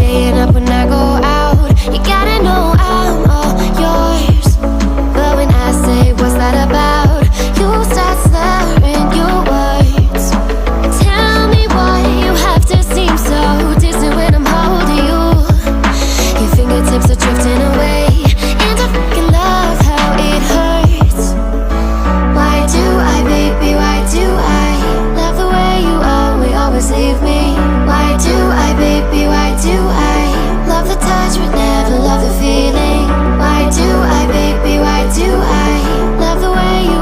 staying up when I go out. You gotta know I'm all yours. But when I say what's that about, you start slurring your words. Tell me why you have to seem so distant when I'm holding you. Your fingertips are drifting away, and I fucking love how it hurts. Why do I, baby, why do I love the way you always leave me? Why do I, baby, why do I love the touch but never love the feeling? Why do I, baby, why do I love the way you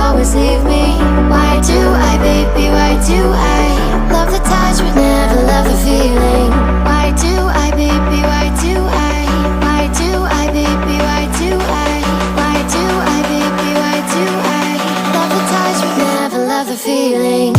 always leave me? Why do I, baby, why do I love the touch but never love the feeling? Why do I, baby, why do I? Why do I, baby, why do I? Why do I, baby, why do I love the touch but never love the feeling?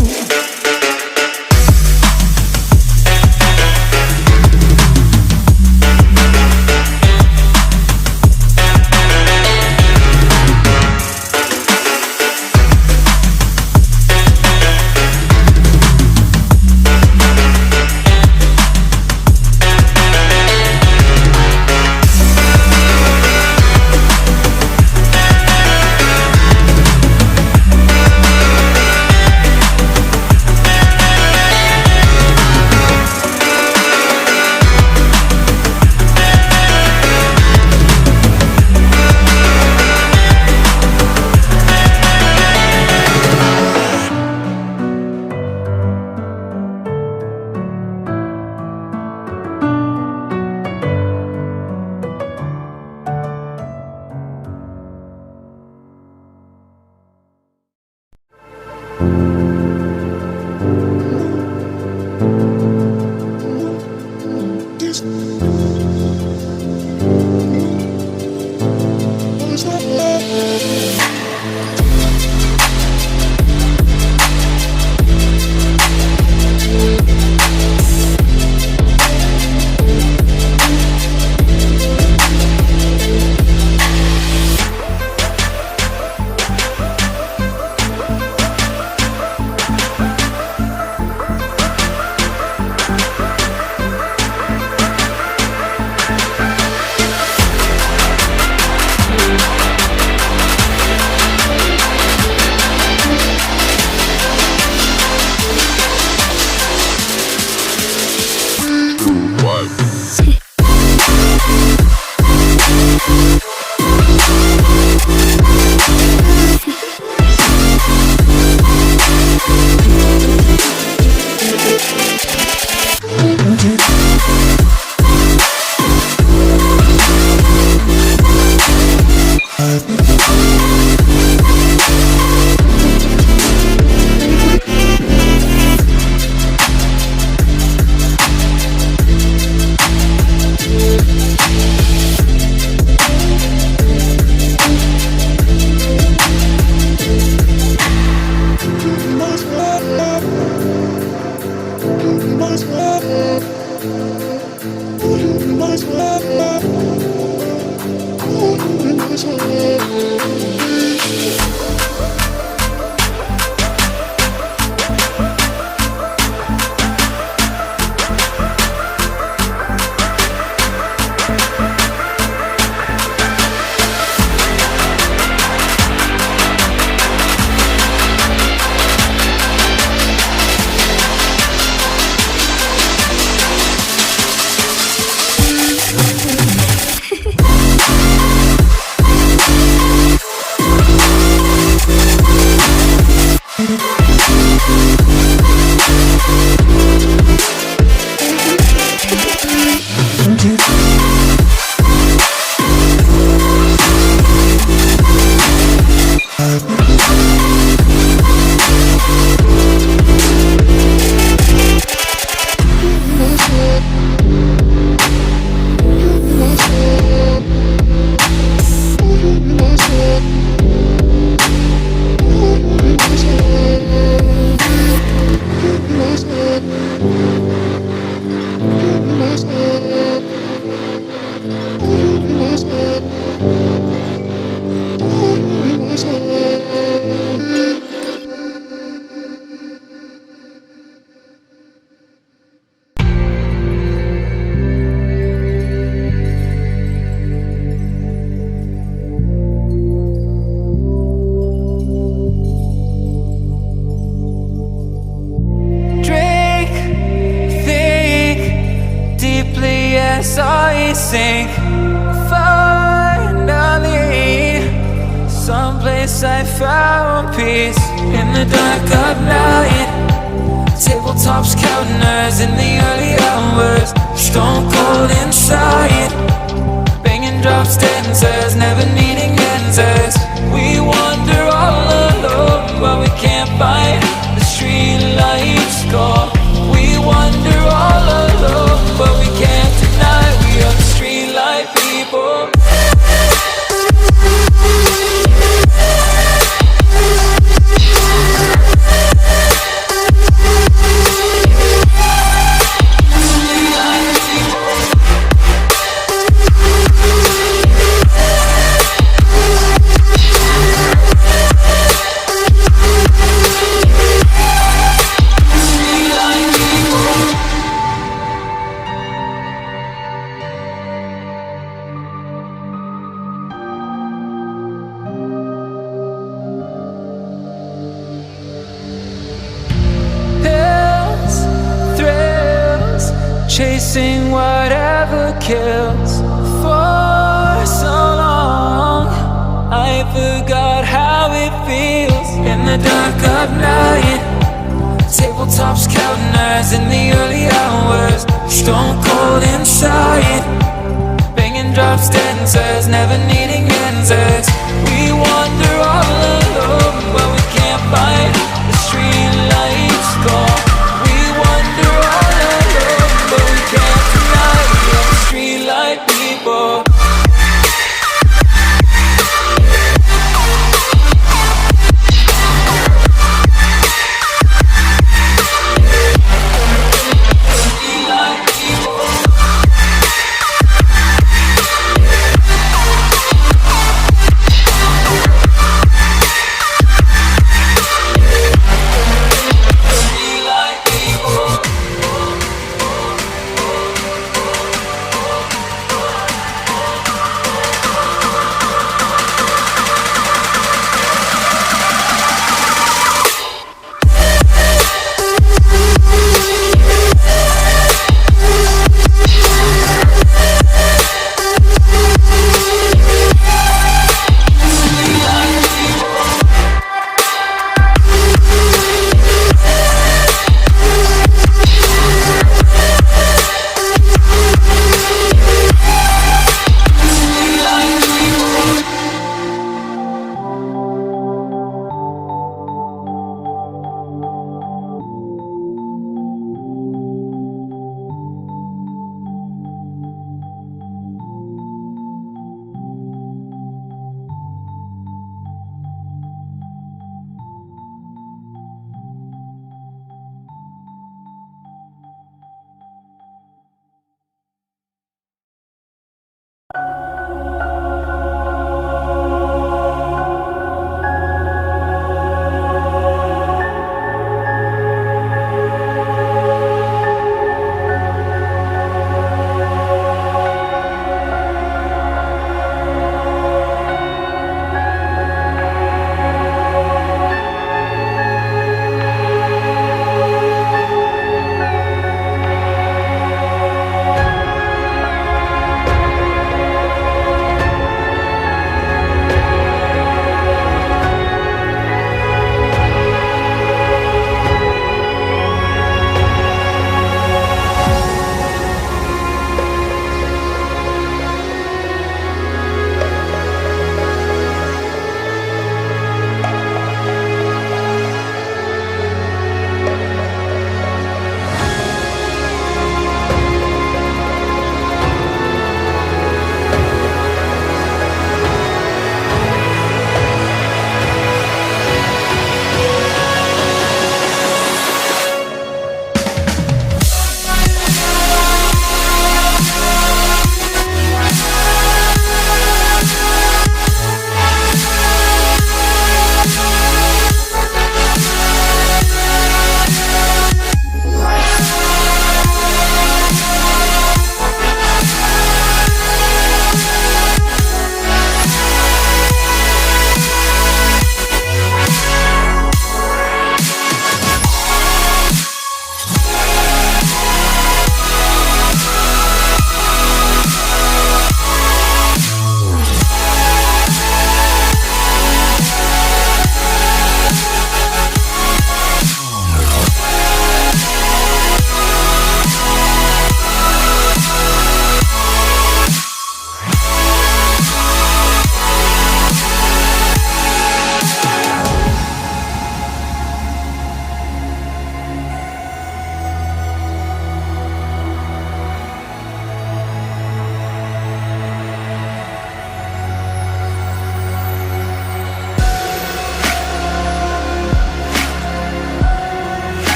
sink. Finally, someplace I found peace. In the dark of night, tabletops counting hours in the early hours. Stone cold inside, banging drops, dancers, never needing answers. We wander all alone, but we can't find the street lights go. We wander all alone, but we can't deny we are the street light people. Chasing whatever kills. For so long I forgot how it feels. In the dark of night, tabletops counting hours in the early hours. Stone cold inside, banging drops, dancers, never needing answers. We wander all alone, but we can't find the street lights go. We wander all alone, but we can't deny we are the street light people.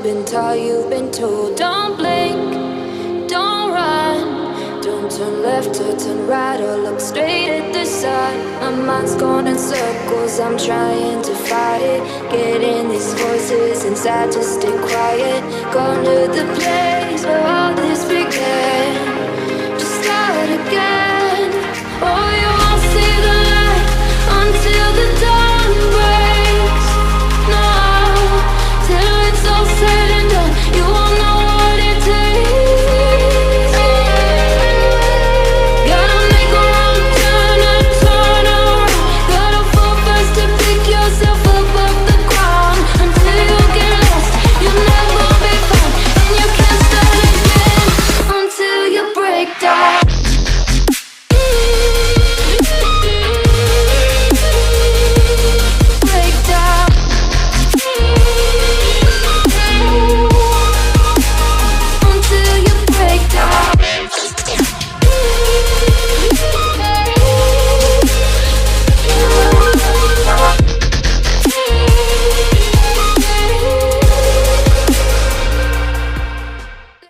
been taught, you've been told. Don't blink, don't run, don't turn left or turn right or look straight at the sun. My mind's going in circles, I'm trying to fight it. Getting these voices inside to stay quiet. Gone to the place where all this began.